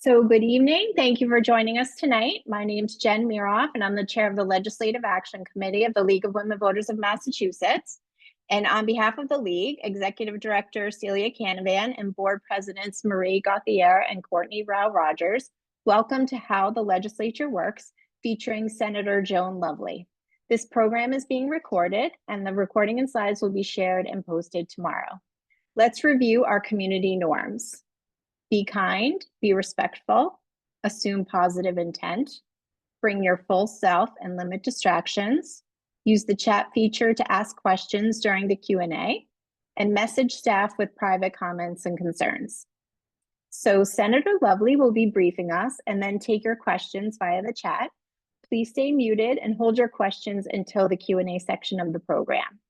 So good evening. Thank you for joining us tonight. My name is Jen Miroff, and I'm the chair of the Legislative Action Committee of the League of Women Voters of Massachusetts. And on behalf of the League, Executive Director Celia Canavan and Board Presidents Marie Gauthier and Courtney Rao Rogers, welcome to How the Legislature Works, featuring Senator Joan Lovely. This program is being recorded, and the recording and slides will be shared and posted tomorrow. Let's review our community norms. Be kind, be respectful, assume positive intent, bring your full self and limit distractions, use the chat feature to ask questions during the Q&A, and message staff with private comments and concerns. So Senator Lovely will be briefing us and then take your questions via the chat. Please stay muted and hold your questions until the Q&A section of the program.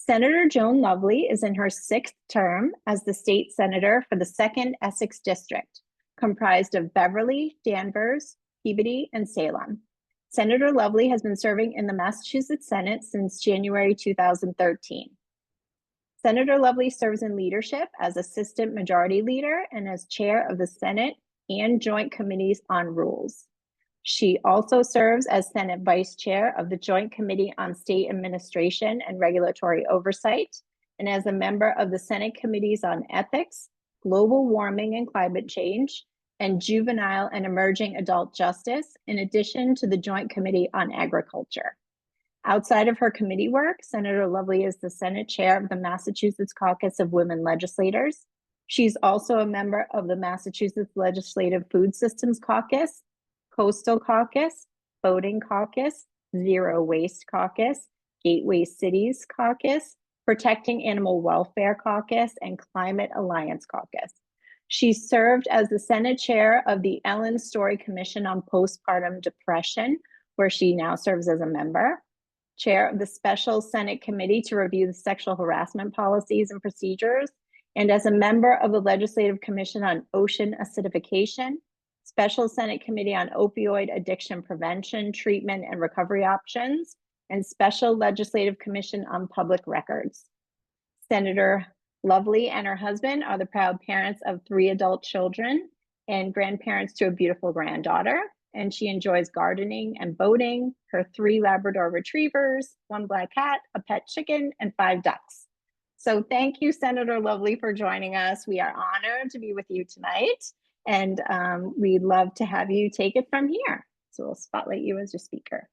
Senator Joan Lovely is in her 6th term as the state senator for the 2nd Essex District, comprised of Beverly, Danvers, Peabody, and Salem. Senator Lovely has been serving in the Massachusetts Senate since January 2013. Senator Lovely serves in leadership as Assistant Majority Leader and as Chair of the Senate and Joint Committees on Rules. She also serves as Senate Vice Chair of the Joint Committee on State Administration and Regulatory Oversight, and as a member of the Senate Committees on Ethics, Global Warming and Climate Change, and Juvenile and Emerging Adult Justice, in addition to the Joint Committee on Agriculture. Outside of her committee work, Senator Lovely is the Senate Chair of the Massachusetts Caucus of Women Legislators. She's also a member of the Massachusetts Legislative Food Systems Caucus, Coastal Caucus, Voting Caucus, Zero Waste Caucus, Gateway Cities Caucus, Protecting Animal Welfare Caucus, and Climate Alliance Caucus. She served as the Senate Chair of the Ellen Story Commission on Postpartum Depression, where she now serves as a member, Chair of the Special Senate Committee to review the sexual harassment policies and procedures, and as a member of the Legislative Commission on Ocean Acidification, Special Senate Committee on Opioid Addiction Prevention, Treatment, and Recovery Options, and Special Legislative Commission on Public Records. Senator Lovely and her husband are the proud parents of 3 adult children and grandparents to a beautiful granddaughter, and she enjoys gardening and boating, her 3 Labrador retrievers, 1 black cat, a pet chicken, and 5 ducks. So thank you, Senator Lovely, for joining us. We are honored to be with you tonight. And we'd love to have you take it from here. So we'll spotlight you as your speaker.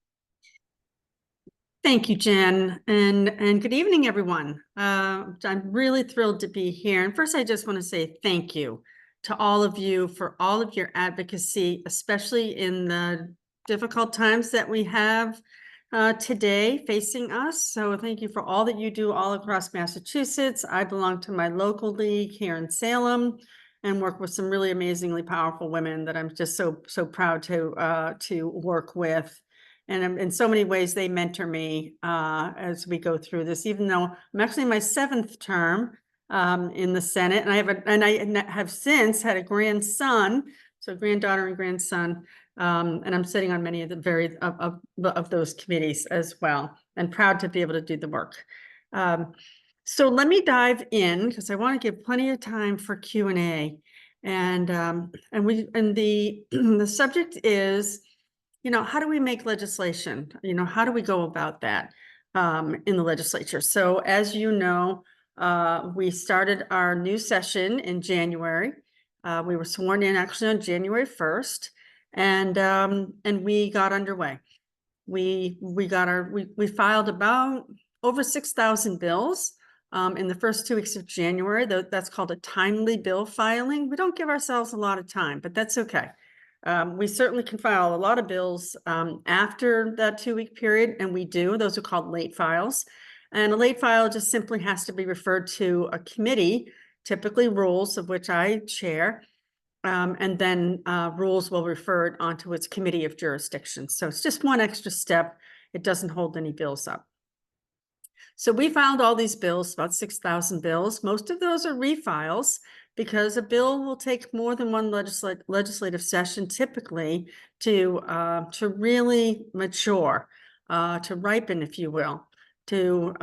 Thank you, Jen, and good evening, everyone. I'm really thrilled to be here. And first, I just want to say thank you to all of you for all of your advocacy, especially in the difficult times that we have today facing us. So thank you for all that you do all across Massachusetts. I belong to my local league here in Salem and work with some really amazingly powerful women that I'm just so proud to work with. And in so many ways, they mentor me as we go through this, even though I'm actually in my 7th term in the Senate. And I have since had a grandson, so granddaughter and grandson, and I'm sitting on many of the of those committees as well, and proud to be able to do the work. So let me dive in because I want to give plenty of time for Q&A, and the subject is, how do we make legislation? How do we go about that in the legislature? So as you know, we started our new session in January. We were sworn in actually on January 1st, and we got underway. We filed about over 6,000 bills. In the first 2 weeks of January. That's called a timely bill filing. We don't give ourselves a lot of time, but that's okay. We certainly can file a lot of bills after that 2-week period, and we do. Those are called late files. And a late file just simply has to be referred to a committee, typically rules, of which I chair, and then rules will refer it onto its committee of jurisdiction. So it's just one extra step. It doesn't hold any bills up. So we filed all these bills, about 6,000 bills. Most of those are refiles because a bill will take more than one legislative session typically to really mature, to ripen, if you will, to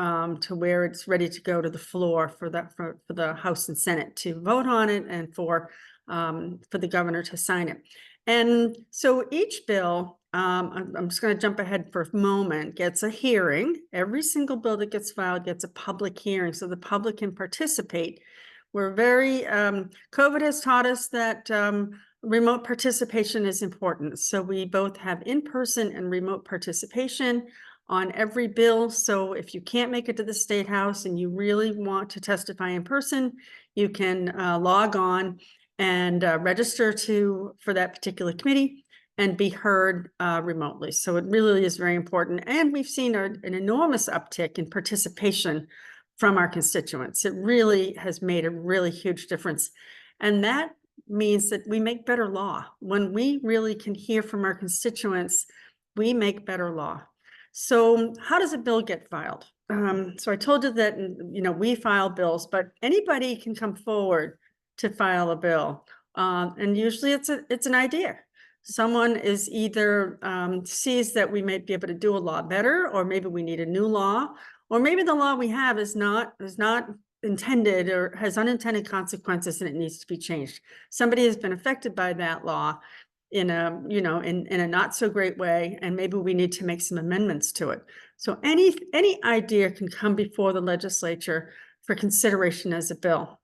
where it's ready to go to the floor for the House and Senate to vote on it, and for for the governor to sign it. And so each bill, I'm just going to jump ahead for a moment, gets a hearing. Every single bill that gets filed gets a public hearing so the public can participate. We're very, COVID has taught us that remote participation is important. So we both have in-person and remote participation on every bill. So if you can't make it to the State House and you really want to testify in person, you can log on and register for that particular committee and be heard remotely. So it really is very important. And we've seen an enormous uptick in participation from our constituents. It really has made a really huge difference. And that means that we make better law. When we really can hear from our constituents, we make better law. So how does a bill get filed? So I told you that, we file bills, but anybody can come forward to file a bill. And usually it's an idea. Someone is either sees that we might be able to do a law better, or maybe we need a new law, or maybe the law we have is not intended or has unintended consequences and it needs to be changed. Somebody has been affected by that law in a, in a not so great way, and maybe we need to make some amendments to it. So any idea can come before the legislature for consideration as a bill.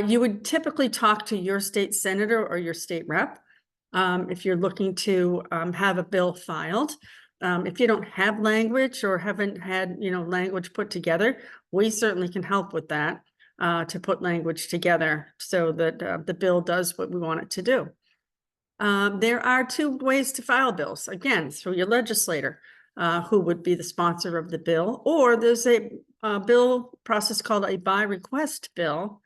You would typically talk to your state senator or your state rep if you're looking to have a bill filed. If you don't have language or haven't had, language put together, we certainly can help with that to put language together so that the bill does what we want it to do. There are two ways to file bills, again, through your legislator, who would be the sponsor of the bill, or there's a bill process called a by request bill.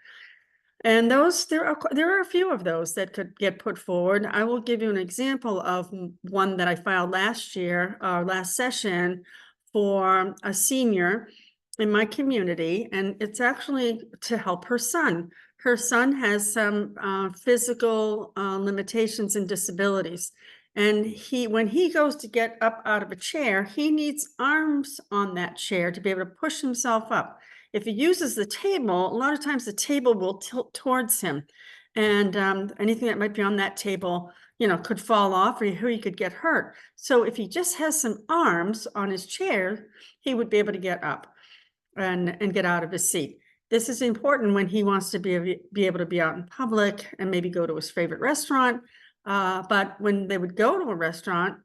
And there are a few of those that could get put forward. I will give you an example of one that I filed last session for a senior in my community, and it's actually to help her son. Her son has some physical limitations and disabilities. And when he goes to get up out of a chair, he needs arms on that chair to be able to push himself up. If he uses the table, a lot of times the table will tilt towards him, and anything that might be on that table, could fall off, or he could get hurt. So if he just has some arms on his chair, he would be able to get up and get out of his seat. This is important when he wants to be able to be out in public and maybe go to his favorite restaurant. But when they would go to a restaurant,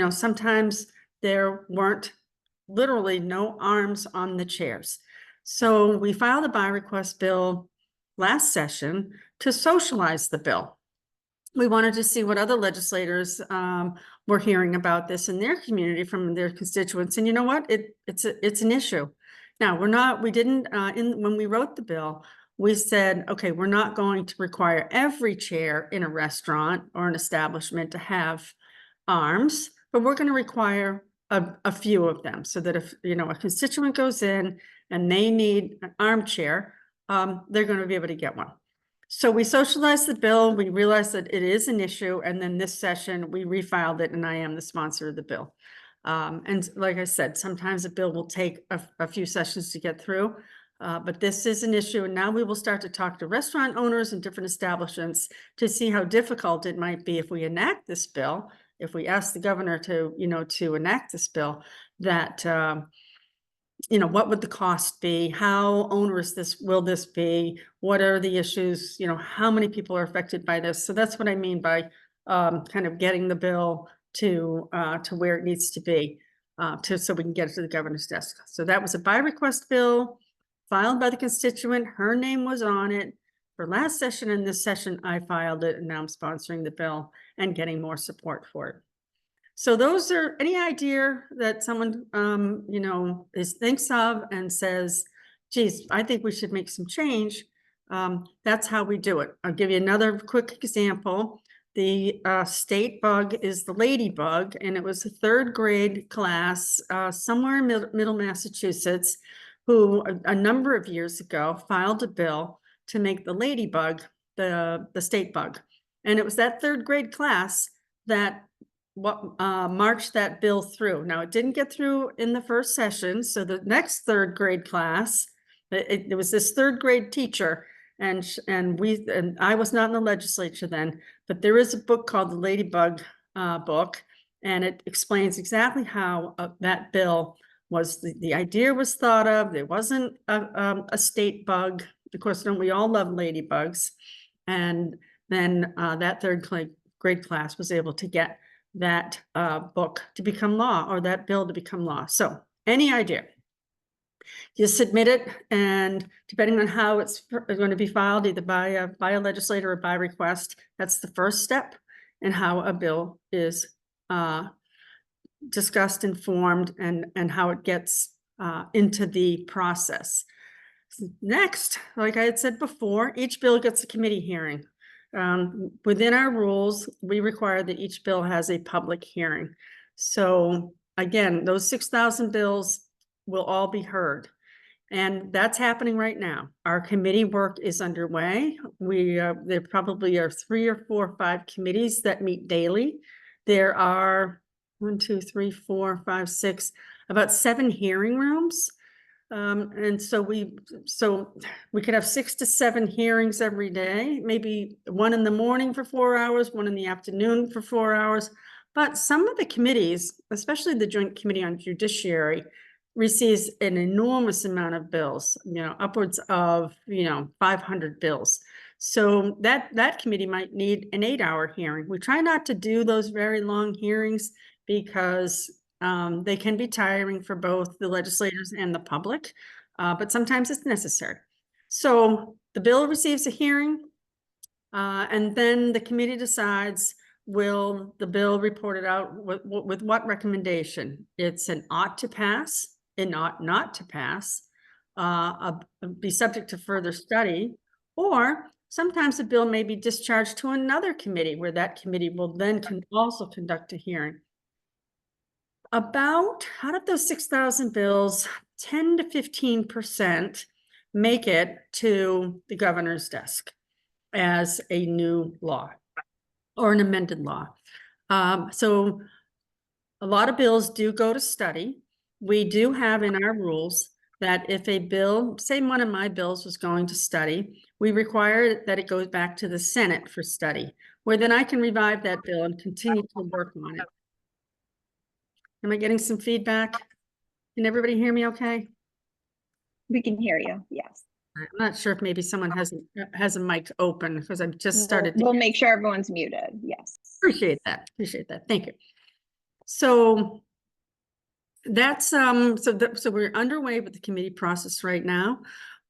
sometimes there weren't literally no arms on the chairs. So we filed a by request bill last session to socialize the bill. We wanted to see what other legislators were hearing about this in their community from their constituents. And you know what? It's an issue. Now, we didn't, when we wrote the bill, we said, okay, we're not going to require every chair in a restaurant or an establishment to have arms, but we're going to require a few of them, so that if, a constituent goes in and they need an armchair, they're going to be able to get one. So we socialized the bill. We realized that it is an issue. And then this session, we refiled it, and I am the sponsor of the bill. And like I said, sometimes a bill will take a few sessions to get through, but this is an issue. And now we will start to talk to restaurant owners and different establishments to see how difficult it might be if we enact this bill, if we ask the governor to, to enact this bill, that, what would the cost be? How onerous will this be? What are the issues? How many people are affected by this? So that's what I mean by kind of getting the bill to where it needs to be, so we can get it to the governor's desk. So that was a by request bill filed by the constituent. Her name was on it for last session, and this session I filed it, and now I'm sponsoring the bill and getting more support for it. So those are any idea that someone, thinks of and says, geez, I think we should make some change. That's how we do it. I'll give you another quick example. The state bug is the ladybug, and it was a third grade class somewhere in middle Massachusetts who a number of years ago filed a bill to make the ladybug the state bug. And it was that third grade class that marched that bill through. Now, it didn't get through in the first session. So the next third grade class, it was this third grade teacher, and I was not in the legislature then, but there is a book called the Ladybug book, and it explains exactly how that bill was, the idea was thought of. There wasn't a state bug. Of course, don't we all love ladybugs? And then that third grade class was able to get that book to become law, or that bill to become law. So any idea, you submit it, and depending on how it's going to be filed, either by a legislator or by request, that's the first step in how a bill is discussed, informed, and how it gets into the process. Next, like I had said before, each bill gets a committee hearing. Within our rules, we require that each bill has a public hearing. So again, those 6,000 bills will all be heard. And that's happening right now. Our committee work is underway. There probably are 3 or 4 or 5 committees that meet daily. There are 1, 2, 3, 4, 5, 6, about 7 hearing rooms. And so we could have 6 to 7 hearings every day, maybe one in the morning for 4 hours, one in the afternoon for 4 hours. But some of the committees, especially the Joint Committee on Judiciary, receives an enormous amount of bills, upwards of, 500 bills. So that committee might need an 8-hour hearing. We try not to do those very long hearings because they can be tiring for both the legislators and the public, but sometimes it's necessary. So the bill receives a hearing, and then the committee decides, will the bill report it out with what recommendation? It's an ought to pass, an ought not to pass, be subject to further study, or sometimes the bill may be discharged to another committee, where that committee will then also conduct a hearing. About, out of those 6,000 bills, 10 to 15% make it to the governor's desk as a new law or an amended law. So a lot of bills do go to study. We do have in our rules that if a bill, say one of my bills was going to study, we require that it goes back to the Senate for study, where then I can revive that bill and continue to work on it. Am I getting some feedback? Can everybody hear me okay? We can hear you, yes. I'm not sure if maybe someone has a mic open, because I've just started. We'll make sure everyone's muted, yes. Appreciate that. Thank you. So that's so we're underway with the committee process right now.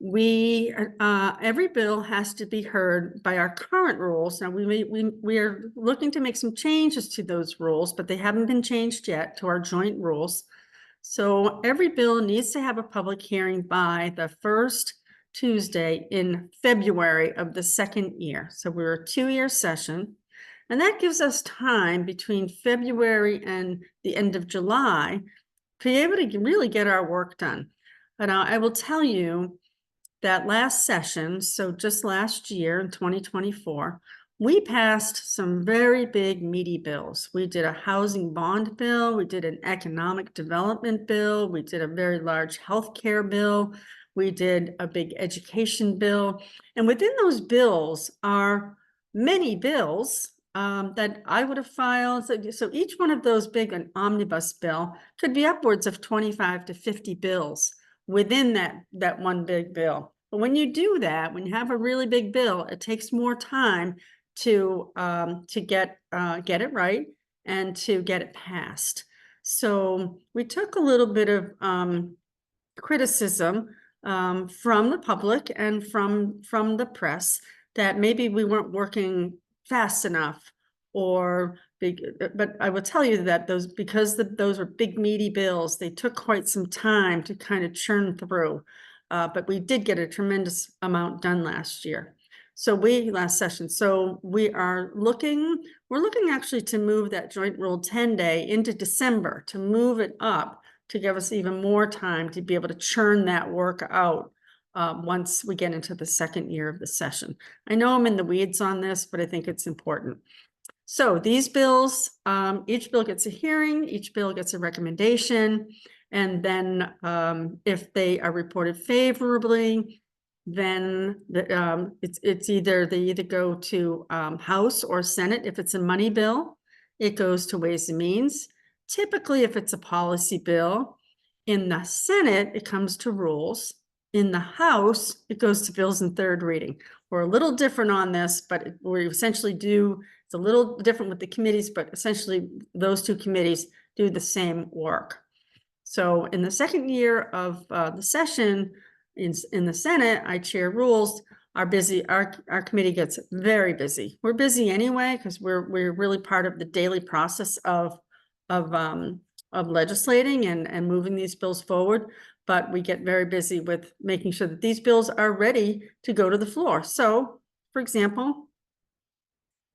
We every bill has to be heard by our current rules. Now we are looking to make some changes to those rules, but they haven't been changed yet to our joint rules. So every bill needs to have a public hearing by the first Tuesday in February of the second year. So we're a 2-year session, and that gives us time between February and the end of July to be able to really get our work done. And I will tell you that last session, so just last year in 2024, we passed some very big meaty bills. We did a housing bond bill, we did an economic development bill, we did a very large healthcare bill, we did a big education bill. And within those bills are many bills that I would have filed. So each one of those big, an omnibus bill, could be upwards of 25 to 50 bills within that one big bill. But when you do that, when you have a really big bill, it takes more time to get it right and to get it passed. So we took a little bit of criticism from the public and from the press that maybe we weren't working fast enough, but I will tell you that because those were big meaty bills, they took quite some time to kind of churn through, but we did get a tremendous amount done last session. So we're looking actually to move that joint rule 10-day into December, to move it up, to give us even more time to be able to churn that work out once we get into the second year of the session. I know I'm in the weeds on this, but I think it's important. So these bills, each bill gets a hearing, each bill gets a recommendation, and then if they are reported favorably, then it's either they either go to House or Senate. If it's a money bill, it goes to Ways and Means. Typically, if it's a policy bill, in the Senate, it comes to Rules. In the House, it goes to Bills in third reading. We're a little different on this, but we essentially do, it's a little different with the committees, but essentially those two committees do the same work. So in the second year of the session in the Senate, I chair Rules. Our committee gets very busy. We're busy anyway because we're really part of the daily process of legislating and moving these bills forward. But we get very busy with making sure that these bills are ready to go to the floor. So, for example,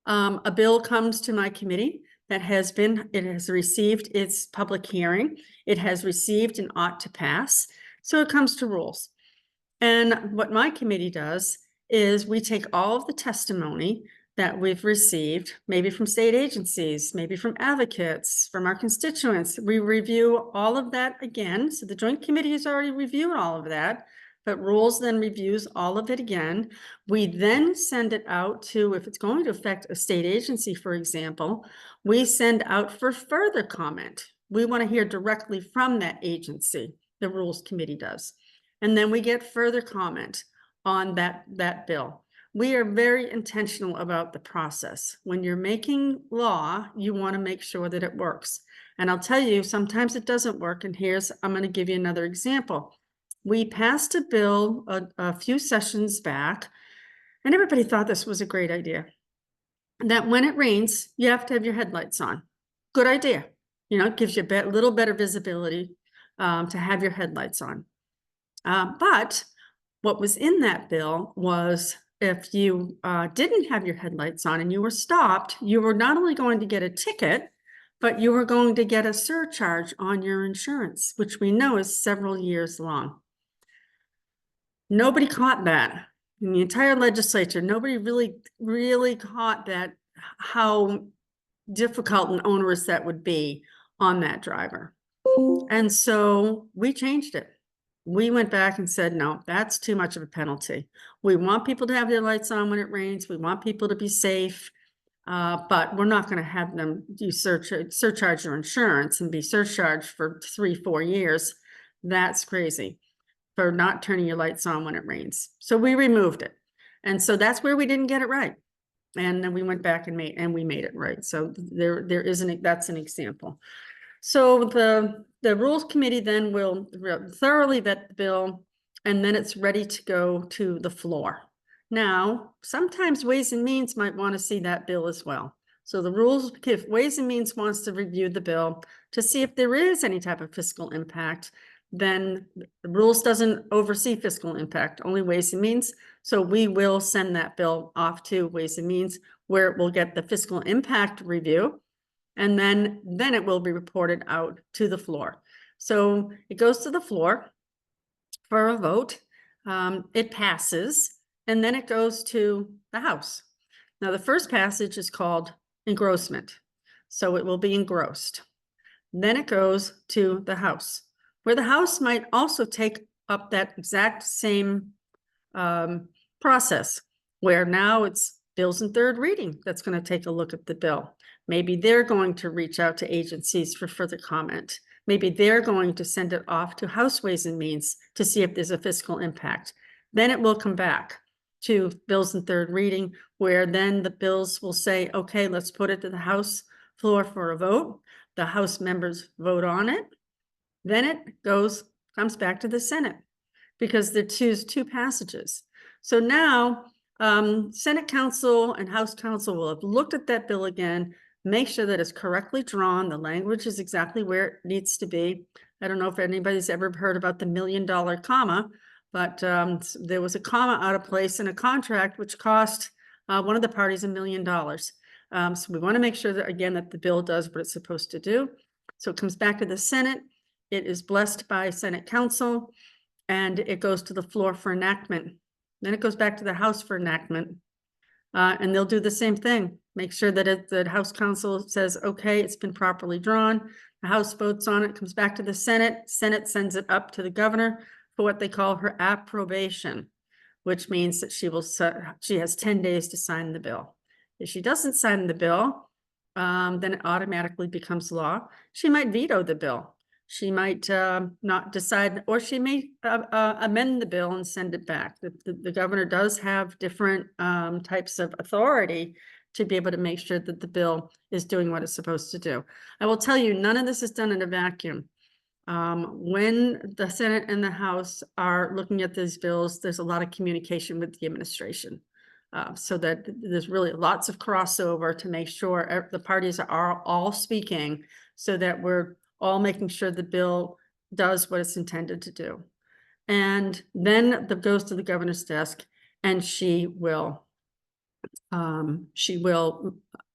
a bill comes to my committee that it has received its public hearing. It has received an ought to pass. So it comes to Rules. And what my committee does is we take all of the testimony that we've received, maybe from state agencies, maybe from advocates, from our constituents. We review all of that again. So the Joint Committee has already reviewed all of that, but Rules then reviews all of it again. We then send it out to, if it's going to affect a state agency, for example, we send out for further comment. We want to hear directly from that agency, the Rules Committee does. And then we get further comment on that bill. We are very intentional about the process. When you're making law, you want to make sure that it works. And I'll tell you, sometimes it doesn't work. And I'm going to give you another example. We passed a bill a few sessions back, and everybody thought this was a great idea. That when it rains, you have to have your headlights on. Good idea. You know, it gives you a little better visibility to have your headlights on. But what was in that bill was if you didn't have your headlights on and you were stopped, you were not only going to get a ticket, but you were going to get a surcharge on your insurance, which we know is several years long. Nobody caught that in the entire legislature. Nobody really caught that, how difficult and onerous that would be on that driver. And so we changed it. We went back and said, no, that's too much of a penalty. We want people to have their lights on when it rains. We want people to be safe, but we're not going to have them do surcharge your insurance and be surcharged for 3-4 years. That's crazy for not turning your lights on when it rains. So we removed it. And so that's where we didn't get it right. And then we went back and we made it right. So that's an example. So the Rules Committee then will thoroughly vet the bill, and then it's ready to go to the floor. Now, sometimes Ways and Means might want to see that bill as well. So if Ways and Means wants to review the bill to see if there is any type of fiscal impact, then the Rules doesn't oversee fiscal impact, only Ways and Means. So we will send that bill off to Ways and Means, where it will get the fiscal impact review. And then it will be reported out to the floor. So it goes to the floor for a vote. It passes, and then it goes to the House. Now, the first passage is called engrossment. So it will be engrossed. Then it goes to the House, where the House might also take up that exact same process, where now it's bills in third reading that's going to take a look at the bill. Maybe they're going to reach out to agencies for further comment. Maybe they're going to send it off to House Ways and Means to see if there's a fiscal impact. Then it will come back to bills in third reading, where then the bills will say, okay, let's put it to the House floor for a vote. The House members vote on it. Then it comes back to the Senate, because they choose two passages. So now Senate Council and House Council will have looked at that bill again, make sure that it's correctly drawn. The language is exactly where it needs to be. I don't know if anybody's ever heard about the $1 million comma, but there was a comma out of place in a contract which cost one of the parties $1 million. So we want to make sure that, again, that the bill does what it's supposed to do. So it comes back to the Senate. It is blessed by Senate Council, and it goes to the floor for enactment. Then it goes back to the House for enactment. And they'll do the same thing. Make sure that the House Council says, okay, it's been properly drawn. The House votes on it, comes back to the Senate. Senate sends it up to the governor for what they call her approbation. which means that she has 10 days to sign the bill. If she doesn't sign the bill, then it automatically becomes law. She might veto the bill. She might not decide, or she may amend the bill and send it back. The governor does have different types of authority to be able to make sure that the bill is doing what it's supposed to do. I will tell you, none of this is done in a vacuum. When the Senate and the House are looking at these bills, there's a lot of communication with the administration. So that there's really lots of crossover to make sure the parties are all speaking, so that we're all making sure the bill does what it's intended to do. And then it goes to the governor's desk, and she will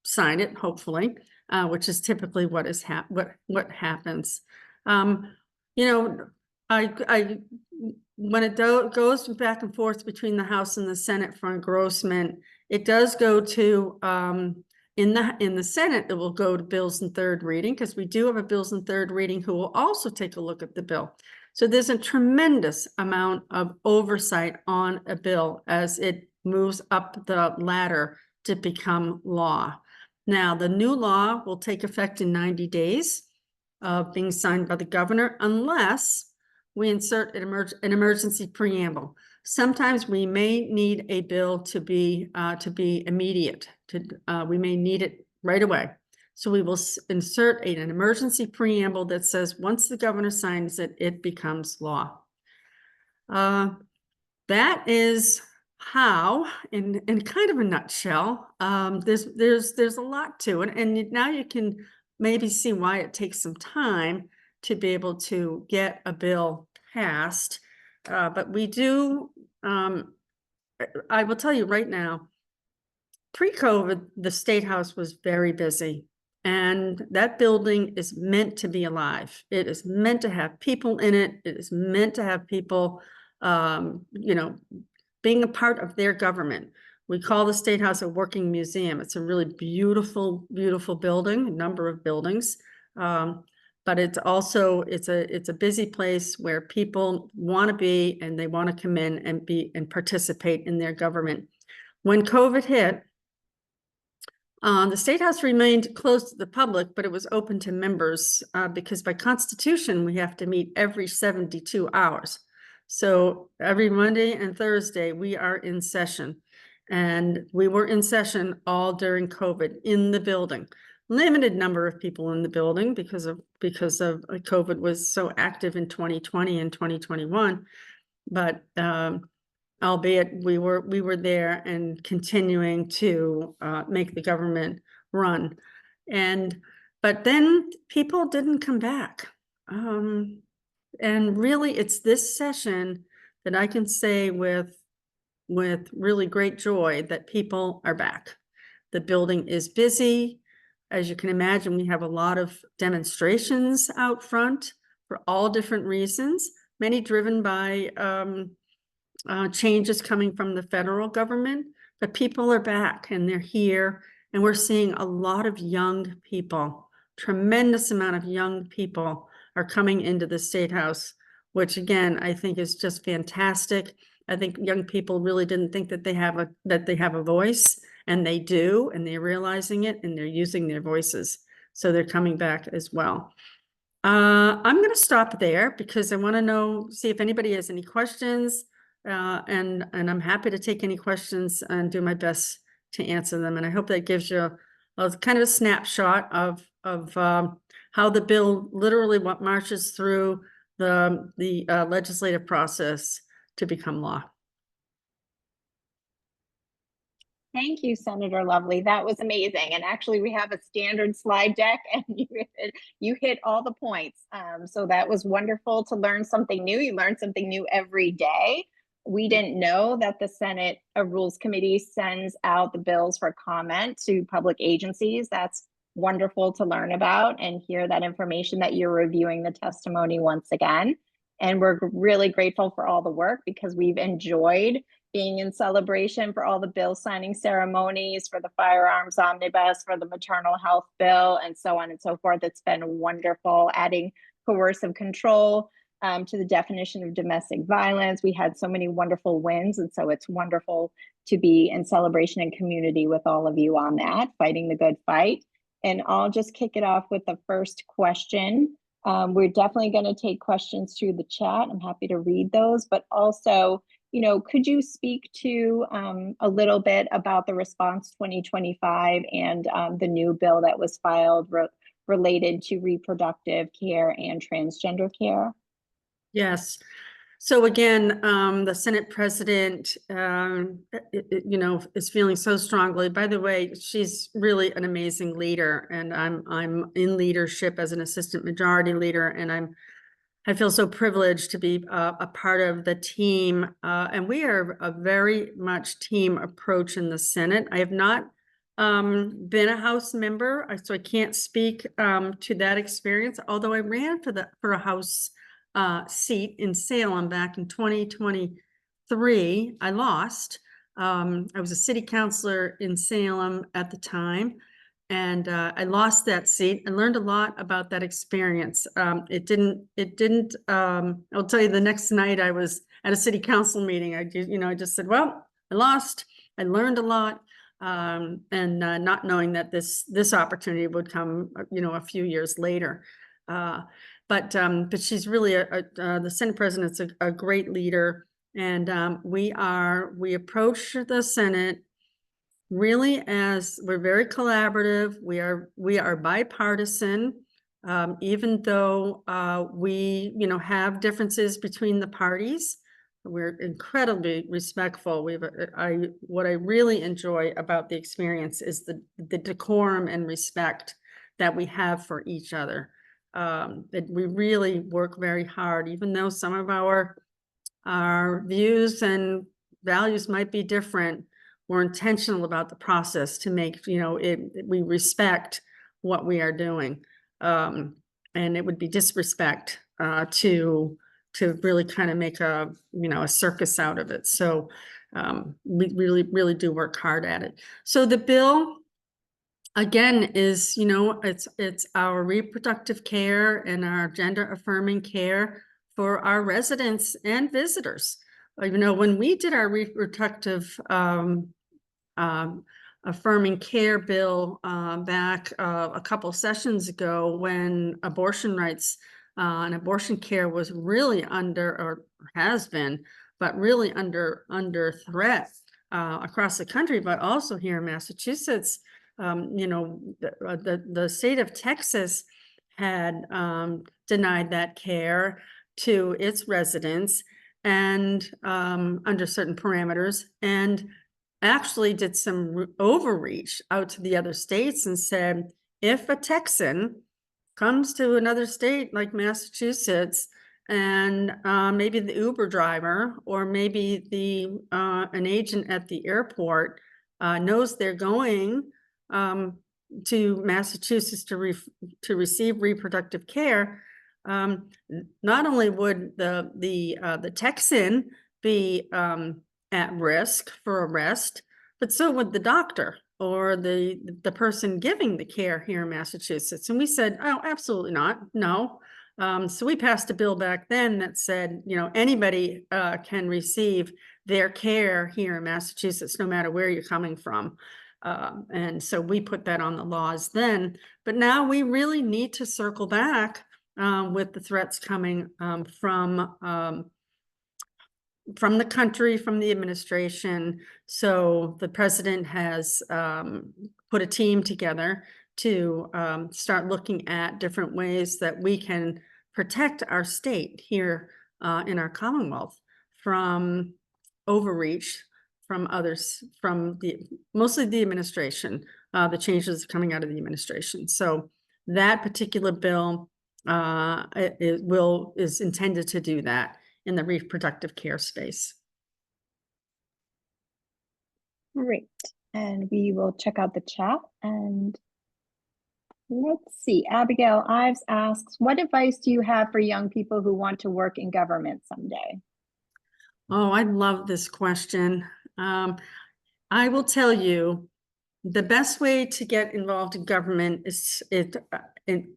sign it, hopefully, which is typically what happens. You know, when it goes back and forth between the House and the Senate for engrossment, it does go to in the Senate, it will go to bills in third reading, because we do have a bills in third reading who will also take a look at the bill. So there's a tremendous amount of oversight on a bill as it moves up the ladder to become law. Now, the new law will take effect in 90 days of being signed by the governor, unless we insert an emergency preamble. Sometimes we may need a bill to be immediate. We may need it right away. So we will insert an emergency preamble that says once the governor signs it, it becomes law. That is how, in kind of a nutshell. There's a lot to it, and now you can maybe see why it takes some time to be able to get a bill passed. But we do, I will tell you right now, pre-COVID, the State House was very busy, and that building is meant to be alive. It is meant to have people in it. It is meant to have people, you know, being a part of their government. We call the State House a working museum. It's a really beautiful, beautiful building, a number of buildings. But it's also, it's a busy place where people want to be, and they want to come in and participate in their government. When COVID hit, the State House remained closed to the public, but it was open to members because by Constitution, we have to meet every 72 hours. So every Monday and Thursday, we are in session, and we were in session all during COVID in the building. Limited number of people in the building because of COVID was so active in 2020 and 2021, but albeit we were there and continuing to make the government run. But then people didn't come back. And really, it's this session that I can say with really great joy that people are back. The building is busy. As you can imagine, we have a lot of demonstrations out front for all different reasons, many driven by changes coming from the federal government, but people are back and they're here, and we're seeing a lot of young people, tremendous amount of young people are coming into the State House, which again, I think is just fantastic. I think young people really didn't think that they have a voice, and they do, and they're realizing it, and they're using their voices. So they're coming back as well. I'm going to stop there because I want to see if anybody has any questions, and I'm happy to take any questions and do my best to answer them. And I hope that gives you a kind of a snapshot of how the bill literally marches through the legislative process to become law. Thank you, Senator Lovely. That was amazing. And actually, we have a standard slide deck, and you hit all the points. So that was wonderful to learn something new. You learn something new every day. We didn't know that the Senate Rules Committee sends out the bills for comment to public agencies. That's wonderful to learn about and hear that information, that you're reviewing the testimony once again. And we're really grateful for all the work, because we've enjoyed being in celebration for all the bill signing ceremonies, for the firearms omnibus, for the maternal health bill, and so on and so forth. It's been wonderful, adding coercive control to the definition of domestic violence. We had so many wonderful wins, and so it's wonderful to be in celebration and community with all of you on that, fighting the good fight. And I'll just kick it off with the first question. We're definitely going to take questions through the chat. I'm happy to read those, but also, could you speak to a little bit about the Response 2025 and the new bill that was filed related to reproductive care and transgender care? Yes. So again, the Senate president, is feeling so strongly. By the way, she's really an amazing leader, and I'm in leadership as an assistant majority leader, and I feel so privileged to be a part of the team. And we are a very much team approach in the Senate. I have not been a House member, so I can't speak to that experience. Although I ran for a House seat in Salem back in 2023. I lost. I was a city councilor in Salem at the time, and I lost that seat. I learned a lot about that experience. I'll tell you, the next night I was at a city council meeting. I just said, well, I lost. I learned a lot. And not knowing that this opportunity would come, a few years later. But she's really the Senate president's a great leader, and we approach the Senate really as we're very collaborative. We are bipartisan, even though we have differences between the parties. We're incredibly respectful. What I really enjoy about the experience is the decorum and respect that we have for each other. That we really work very hard, even though some of our views and values might be different. We're intentional about the process to make, we respect what we are doing. And it would be disrespect to really kind of make a circus out of it. So we really do work hard at it. So the bill, again, is, it's our reproductive care and our gender affirming care for our residents and visitors. When we did our reproductive affirming care bill back a couple sessions ago, when abortion rights and abortion care was really or has been, but really under threat across the country, but also here in Massachusetts. The state of Texas had denied that care to its residents, and under certain parameters, and actually did some overreach out to the other states and said, if a Texan comes to another state like Massachusetts, and maybe the Uber driver or maybe an agent at the airport knows they're going to Massachusetts to receive reproductive care, not only would the Texan be at risk for arrest, but so would the doctor or the person giving the care here in Massachusetts. And we said, oh, absolutely not, no. So we passed a bill back then that said, anybody can receive their care here in Massachusetts, no matter where you're coming from. And so we put that on the laws then, but now we really need to circle back with the threats coming from the country, from the administration. So the president has put a team together to start looking at different ways that we can protect our state here in our Commonwealth from overreach from others, mostly the administration, the changes coming out of the administration. So that particular bill is intended to do that in the reproductive care space. Great. And we will check out the chat, and let's see. Abigail Ives asks, what advice do you have for young people who want to work in government someday? Oh, I love this question. I will tell you, the best way to get involved in government is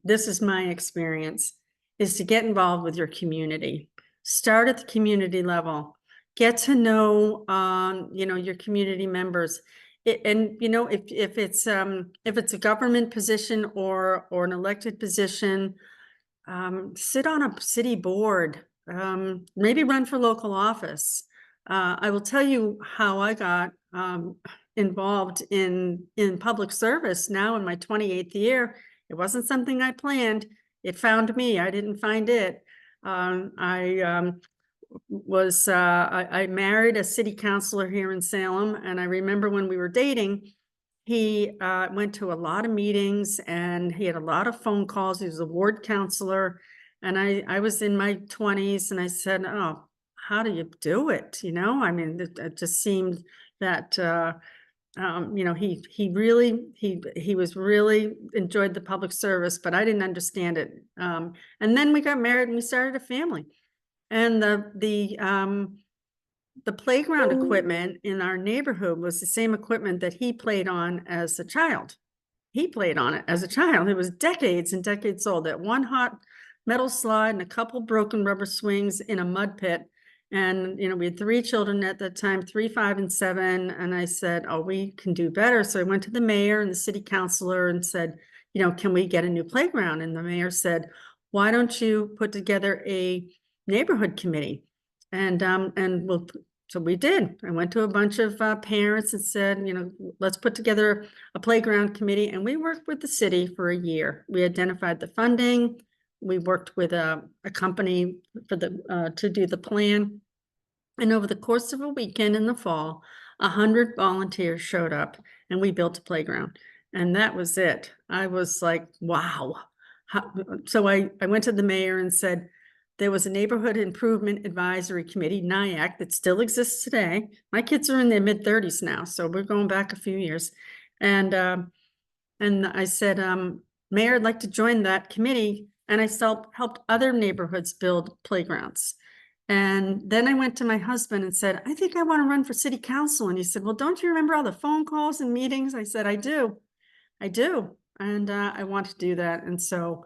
this is my experience, is to get involved with your community. Start at the community level. Get to know, you know, your community members. And you know, if it's a government position or an elected position, sit on a city board, maybe run for local office. I will tell you how I got involved in public service now in my 28th year. It wasn't something I planned. It found me. I didn't find it. I married a city councilor here in Salem, and I remember when we were dating, he went to a lot of meetings and he had a lot of phone calls. He was a ward counselor, and I was in my 20s, and I said, "Oh, how do you do it?" You know, I mean, it just seemed that you know, he was really enjoyed the public service, but I didn't understand it. And then we got married and we started a family. And the playground equipment in our neighborhood was the same equipment that he played on as a child. He played on it as a child. It was decades and decades old. That one hot metal slide and a couple broken rubber swings in a mud pit. And, you know, we had 3 children at that time, 3, 5, and 7. And I said, oh, we can do better. So I went to the mayor and the city councilor and said, you know, can we get a new playground? And the mayor said, why don't you put together a neighborhood committee? So we did. I went to a bunch of parents and said, you know, let's put together a playground committee. And we worked with the city for a year. We identified the funding. We worked with a company for to do the plan. And over the course of a weekend in the fall, 100 volunteers showed up and we built a playground. And that was it. I was like, wow. So I went to the mayor and said, there was a Neighborhood Improvement Advisory Committee, NIAC, that still exists today. My kids are in their mid-30s now, so we're going back a few years. And I said, Mayor, I'd like to join that committee. And I helped other neighborhoods build playgrounds. And then I went to my husband and said, I think I want to run for city council. And he said, well, don't you remember all the phone calls and meetings? I said, I do. And I want to do that. And so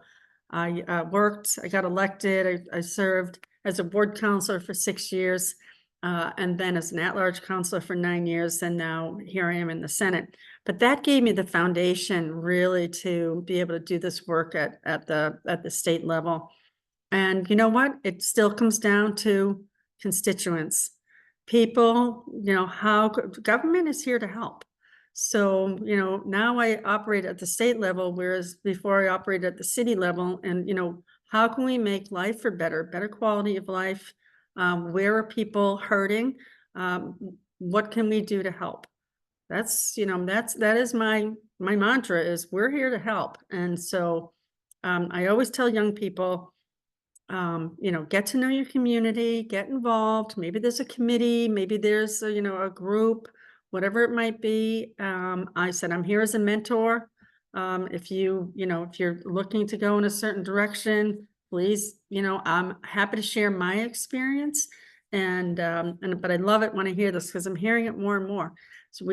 I worked, I got elected. I served as a ward counselor for 6 years, and then as an at-large counselor for 9 years. And now here I am in the Senate. But that gave me the foundation really to be able to do this work at the state level. And you know what? It still comes down to constituents, people, you know, how government is here to help. So, you know, now I operate at the state level, whereas before I operated at the city level. And, you know, how can we make life for better quality of life? Where are people hurting? What can we do to help? That's, you know, that is my mantra is we're here to help. And so I always tell young people, you know, get to know your community, get involved. Maybe there's a committee, maybe there's a, you know, a group, whatever it might be. I said, I'm here as a mentor. If you know, if you're looking to go in a certain direction, please, you know, I'm happy to share my experience. But I love it when I hear this because I'm hearing it more and more. So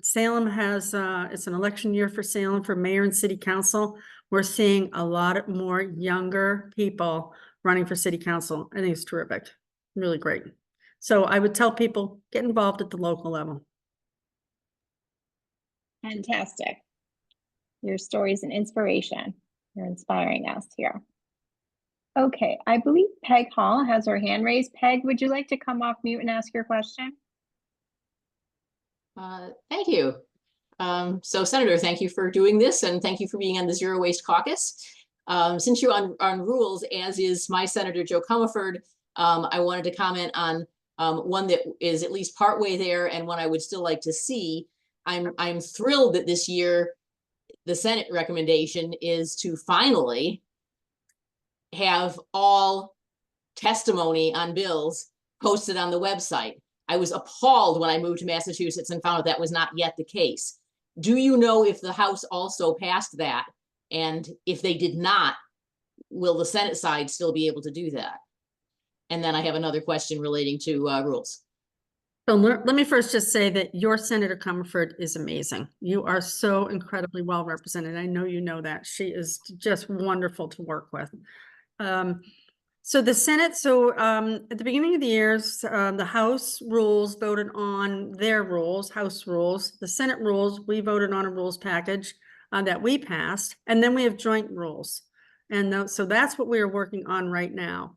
Salem has, it's an election year for Salem for mayor and city council. We're seeing a lot more younger people running for city council. I think it's terrific, really great. So I would tell people, get involved at the local level. Fantastic. Your story is an inspiration. You're inspiring us here. Okay, I believe Peg Hall has her hand raised. Peg, would you like to come off mute and ask your question? Thank you. So Senator, thank you for doing this and thank you for being on the Zero Waste Caucus. Since you're on rules, as is my Senator Joe Comerford, I wanted to comment on one that is at least partway there and one I would still like to see. I'm thrilled that this year the Senate recommendation is to finally have all testimony on bills posted on the website. I was appalled when I moved to Massachusetts and found out that was not yet the case. Do you know if the House also passed that? And if they did not, will the Senate side still be able to do that? And then I have another question relating to rules. So let me first just say that your Senator Comerford is amazing. You are so incredibly well represented. I know you know that. She is just wonderful to work with. So the Senate, at the beginning of the years, the House rules voted on their rules, House rules. The Senate rules, we voted on a rules package that we passed, and then we have joint rules. And so that's what we are working on right now.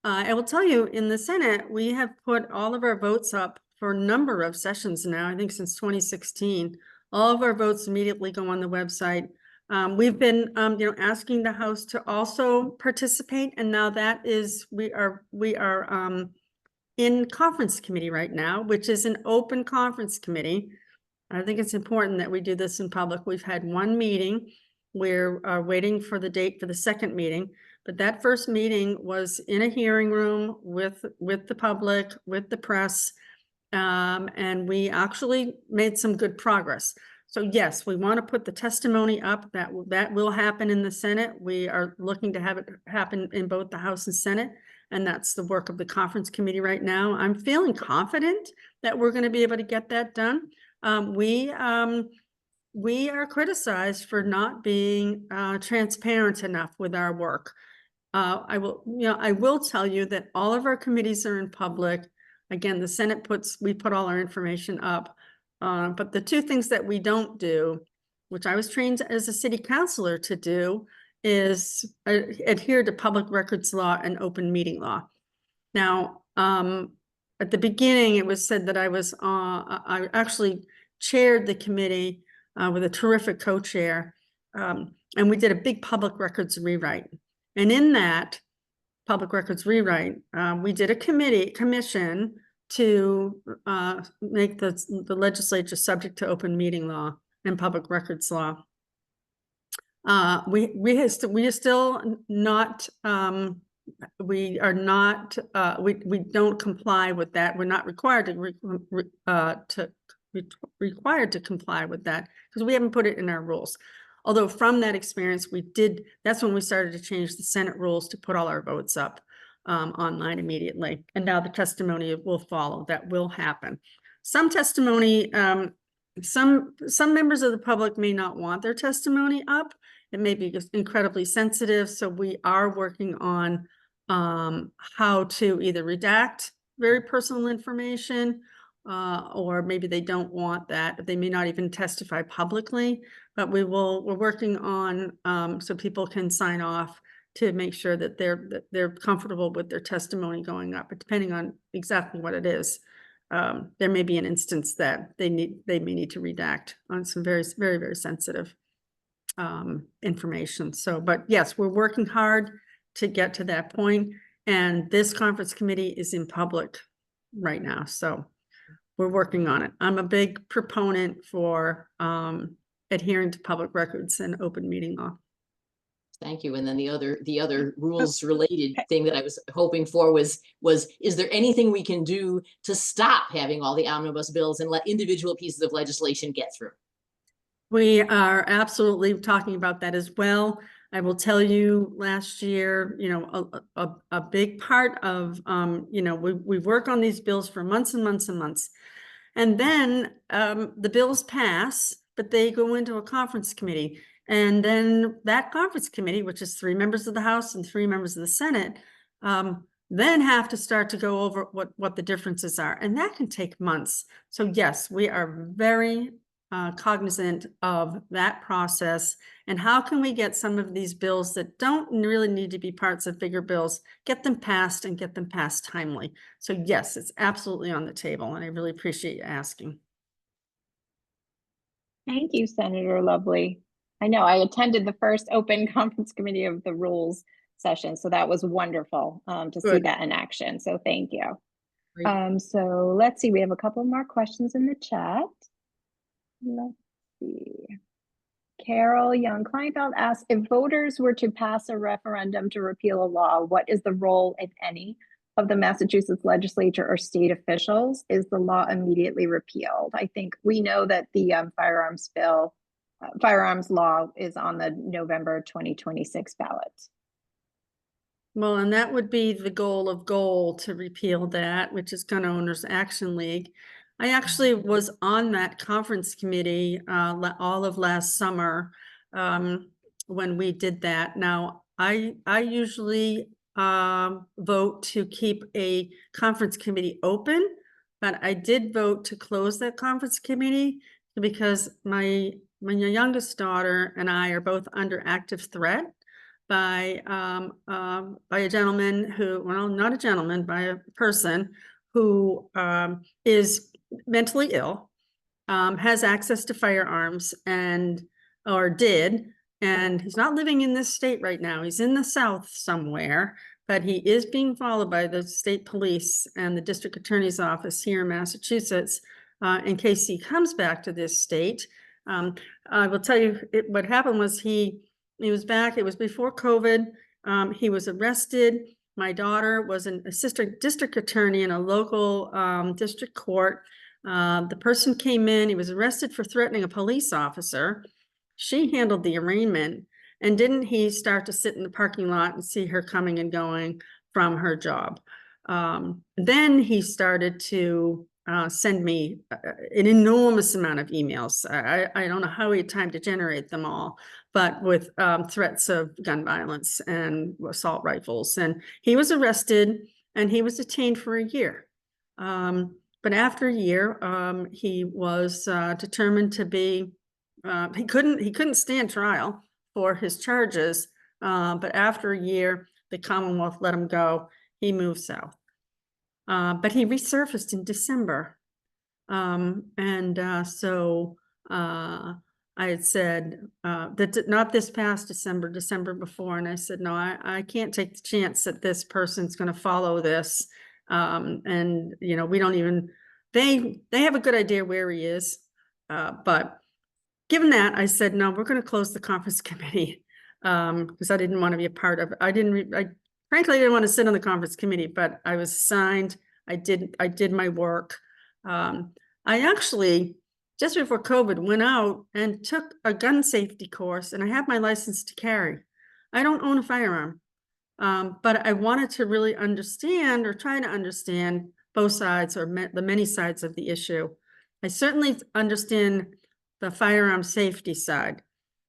I will tell you, in the Senate, we have put all of our votes up for a number of sessions now, I think since 2016. All of our votes immediately go on the website. We've been, asking the House to also participate, and now that is, we are in conference committee right now, which is an open conference committee. I think it's important that we do this in public. We've had one meeting. We're waiting for the date for the second meeting, but that first meeting was in a hearing room with the public, with the press, and we actually made some good progress. So yes, we want to put the testimony up. That will happen in the Senate. We are looking to have it happen in both the House and Senate, and that's the work of the conference committee right now. I'm feeling confident that we're going to be able to get that done. We are criticized for not being transparent enough with our work. I will tell you that all of our committees are in public. Again, the Senate we put all our information up. But the two things that we don't do, which I was trained as a city councilor to do, is adhere to public records law and open meeting law. Now, at the beginning, it was said that I actually chaired the committee with a terrific co-chair, and we did a big public records rewrite. And in that public records rewrite, we did a commission to make the legislature subject to open meeting law and public records law. We are still not, we don't comply with that. We're not required to comply with that because we haven't put it in our rules. Although from that experience, that's when we started to change the Senate rules to put all our votes up online immediately. And now the testimony will follow. That will happen. Some testimony, some members of the public may not want their testimony up. It may be just incredibly sensitive. So we are working on how to either redact very personal information, or maybe they don't want that. They may not even testify publicly, but we're working on so people can sign off to make sure that they're comfortable with their testimony going up. But depending on exactly what it is, there may be an instance that they may need to redact on some very, very, very sensitive information. So, but yes, we're working hard to get to that point, and this conference committee is in public right now. So we're working on it. I'm a big proponent for adhering to public records and open meeting law. Thank you. And then the other rules related thing that I was hoping for was, is there anything we can do to stop having all the omnibus bills and let individual pieces of legislation get through? We are absolutely talking about that as well. I will tell you, last year, a big part of, we work on these bills for months and months and months. And then the bills pass, but they go into a conference committee. And then that conference committee, which is 3 members of the House and 3 members of the Senate, then have to start to go over what the differences are. And that can take months. So yes, we are very cognizant of that process. And how can we get some of these bills that don't really need to be parts of bigger bills, get them passed and get them passed timely? So yes, it's absolutely on the table. And I really appreciate you asking. Thank you, Senator Lovely. I know I attended the first open conference committee of the rules session, so that was wonderful to see that in action. So thank you. So let's see, we have a couple more questions in the chat. Let's see. Carol Young-Kleinfeld asks, if voters were to pass a referendum to repeal a law, what is the role, if any, of the Massachusetts legislature or state officials? Is the law immediately repealed? I think we know that the firearms law is on the November 2026 ballot. Well, and that would be the goal to repeal that, which is Gun Owners Action League. I actually was on that conference committee all of last summer when we did that. Now, I usually vote to keep a conference committee open, but I did vote to close that conference committee because my youngest daughter and I are both under active threat by a gentleman who, well, not a gentleman, by a person who is mentally ill, has access to firearms or did, and he's not living in this state right now. He's in the South somewhere, but he is being followed by the state police and the district attorney's office here in Massachusetts in case he comes back to this state. I will tell you what happened was he was back. It was before COVID. He was arrested. My daughter was an assistant district attorney in a local district court. The person came in, he was arrested for threatening a police officer. She handled the arraignment, and didn't he start to sit in the parking lot and see her coming and going from her job? Then he started to send me an enormous amount of emails. I don't know how he had time to generate them all, but with threats of gun violence and assault rifles. And he was arrested and he was detained for a year. But after a year, he was determined to be, he couldn't stand trial for his charges. But after a year, the Commonwealth let him go. He moved south. But he resurfaced in December. So I had said that not this past December, December before. And I said, no, I can't take the chance that this person's going to follow this. And, you know, we don't even, they have a good idea where he is. But given that, I said, no, we're going to close the conference committee because I didn't want to be a part of it. Frankly, I didn't want to sit on the conference committee, but I was assigned. I did my work. I actually, just before COVID, went out and took a gun safety course, and I have my license to carry. I don't own a firearm, but I wanted to really understand or try to understand both sides or the many sides of the issue. I certainly understand the firearm safety side.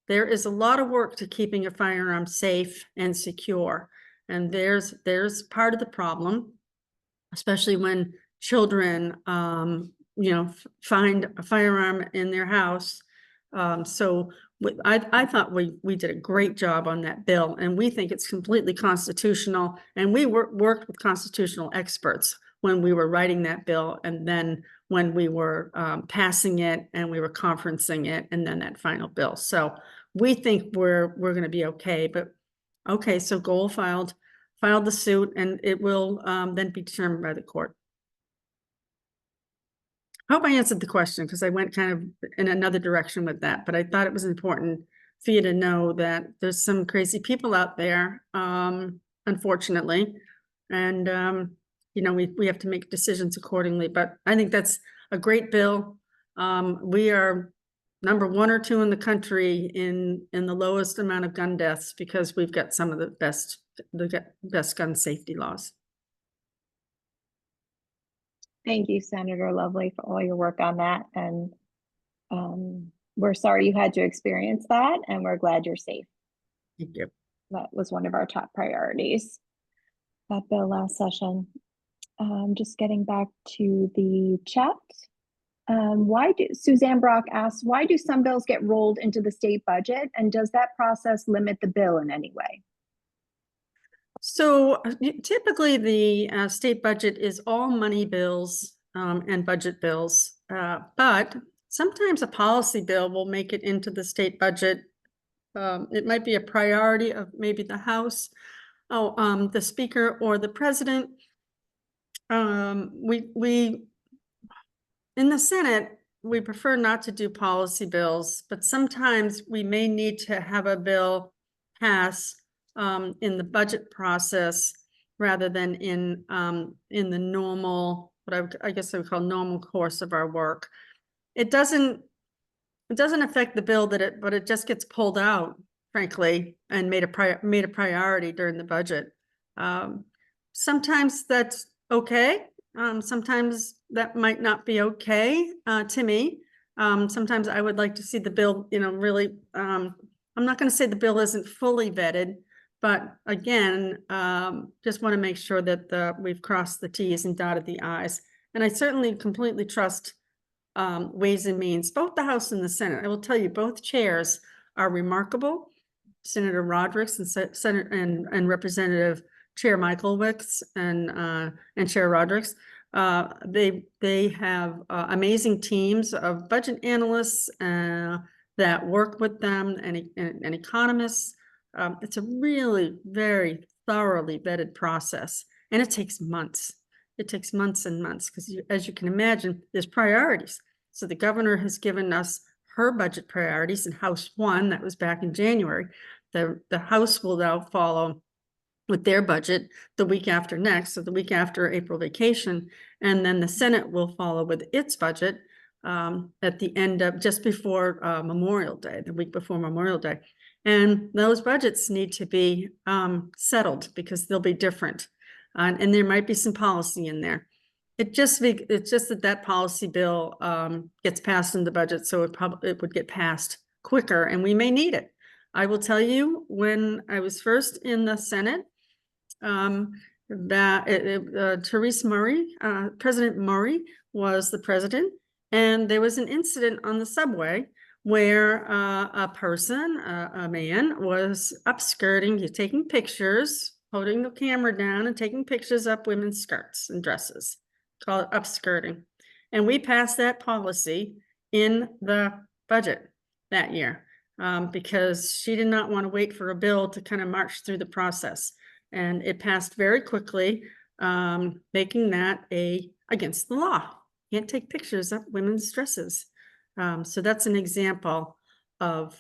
There is a lot of work to keeping a firearm safe and secure. And there's part of the problem, especially when children, you know, find a firearm in their house. So I thought we did a great job on that bill, and we think it's completely constitutional. And we worked with constitutional experts when we were writing that bill, and then when we were passing it, and we were conferencing it, and then that final bill. So we think we're going to be okay. But okay, so Goal filed the suit, and it will then be determined by the court. I hope I answered the question because I went kind of in another direction with that, but I thought it was important for you to know that there's some crazy people out there, unfortunately, and you know, we have to make decisions accordingly. But I think that's a great bill. We are number 1 or 2 in the country in the lowest amount of gun deaths because we've got some of the best gun safety laws. Thank you, Senator Lovely, for all your work on that. And we're sorry you had to experience that, and we're glad you're safe. Thank you. That was one of our top priorities, that bill last session. Just getting back to the chat. Suzanne Brock asks, why do some bills get rolled into the state budget? And does that process limit the bill in any way? So typically the state budget is all money bills and budget bills, but sometimes a policy bill will make it into the state budget. It might be a priority of maybe the House, the Speaker or the President. We in the Senate, we prefer not to do policy bills, but sometimes we may need to have a bill pass in the budget process rather than in the normal, what I guess I would call normal course of our work. It doesn't affect the bill but it just gets pulled out, frankly, and made a priority during the budget. Sometimes that's okay. Sometimes that might not be okay to me. Sometimes I would like to see the bill, you know, really, I'm not going to say the bill isn't fully vetted, But again, just want to make sure that we've crossed the T's and dotted the I's. And I certainly completely trust Ways and Means, both the House and the Senate. I will tell you, both chairs are remarkable. Senator Rodericks and Representative Chair Michaelwicz and Chair Rodericks. They have amazing teams of budget analysts that work with them and economists. It's a really very thoroughly vetted process, and it takes months. It takes months and months because, as you can imagine, there's priorities. So the governor has given us her budget priorities in House 1. That was back in January. The House will now follow with their budget the week after next, so the week after April vacation, and then the Senate will follow with its budget at the end of just before Memorial Day, the week before Memorial Day. And those budgets need to be settled because they'll be different. And there might be some policy in there. It's just that policy bill gets passed in the budget, so it would get passed quicker, and we may need it. I will tell you, when I was first in the Senate, Therese Murray, President Murray was the president, and there was an incident on the subway where a man was upskirting, taking pictures, holding the camera down and taking pictures up women's skirts and dresses, called it upskirting. And we passed that policy in the budget that year because she did not want to wait for a bill to kind of march through the process. And it passed very quickly, making that against the law. Can't take pictures of women's dresses. So that's an example of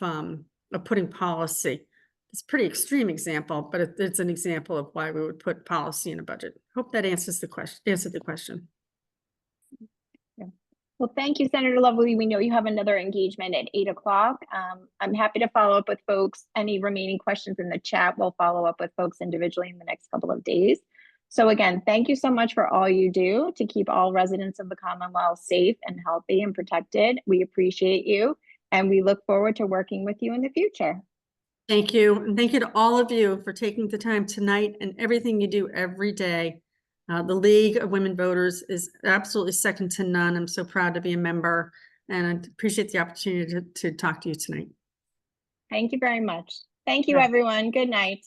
putting policy. It's a pretty extreme example, but it's an example of why we would put policy in a budget. Hope that answers the question. Yeah. Well, thank you, Senator Lovely. We know you have another engagement at 8 o'clock. I'm happy to follow up with folks. Any remaining questions in the chat, we'll follow up with folks individually in the next couple of days. So again, thank you so much for all you do to keep all residents of the Commonwealth safe and healthy and protected. We appreciate you, and we look forward to working with you in the future. Thank you. And thank you to all of you for taking the time tonight and everything you do every day. The League of Women Voters is absolutely second to none. I'm so proud to be a member, and I appreciate the opportunity to talk to you tonight. Thank you very much. Thank you, everyone. Good night.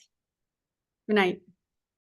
Good night.